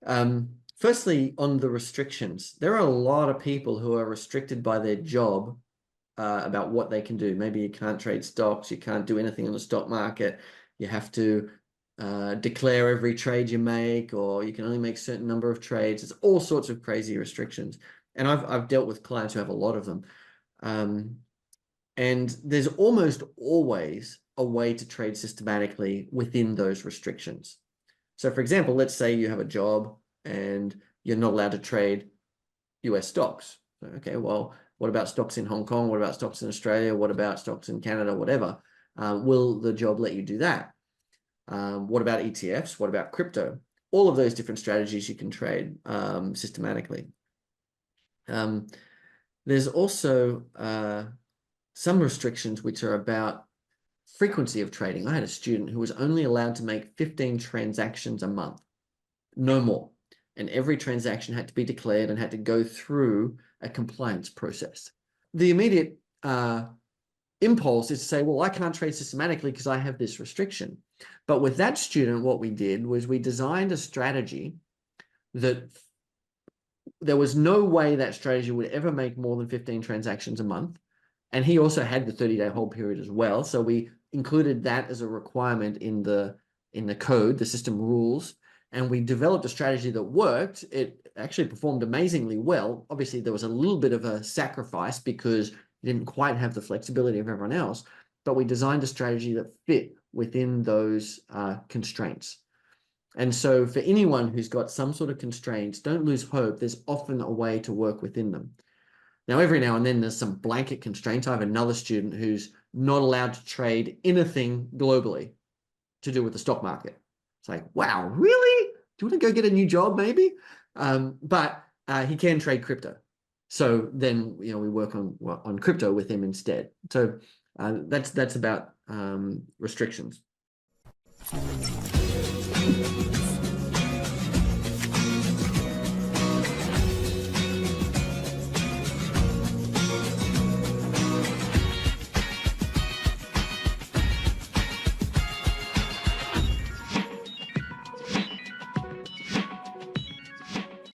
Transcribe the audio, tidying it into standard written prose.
Firstly, on the restrictions, there are a lot of people who are restricted by their job about what they can do. Maybe you can't trade stocks, you can't do anything on the stock market, you have to declare every trade you make, or you can only make a certain number of trades. It's all sorts of crazy restrictions. And I've dealt with clients who have a lot of them. And there's almost always a way to trade systematically within those restrictions. So for example, let's say you have a job and you're not allowed to trade US stocks. Okay, well, what about stocks in Hong Kong? What about stocks in Australia? What about stocks in Canada? Whatever. Will the job let you do that? What about ETFs? What about crypto? All of those different strategies you can trade systematically. There's also some restrictions which are about frequency of trading. I had a student who was only allowed to make 15 transactions a month, no more. And every transaction had to be declared and had to go through a compliance process. The immediate impulse is to say, well, I can't trade systematically because I have this restriction. But with that student, what we did was we designed a strategy that there was no way that strategy would ever make more than 15 transactions a month. And he also had the 30-day hold period as well. So we included that as a requirement in the code, the system rules. And we developed a strategy that worked. It actually performed amazingly well. Obviously, there was a little bit of a sacrifice because you didn't quite have the flexibility of everyone else. But we designed a strategy that fit within those constraints. And so for anyone who's got some sort of constraints, don't lose hope. There's often a way to work within them. Now, every now and then there's some blanket constraints. I have another student who's not allowed to trade anything globally to do with the stock market. It's like, wow, really? Do you want to go get a new job maybe? But he can trade crypto. So then, we work on crypto with him instead. So that's about restrictions.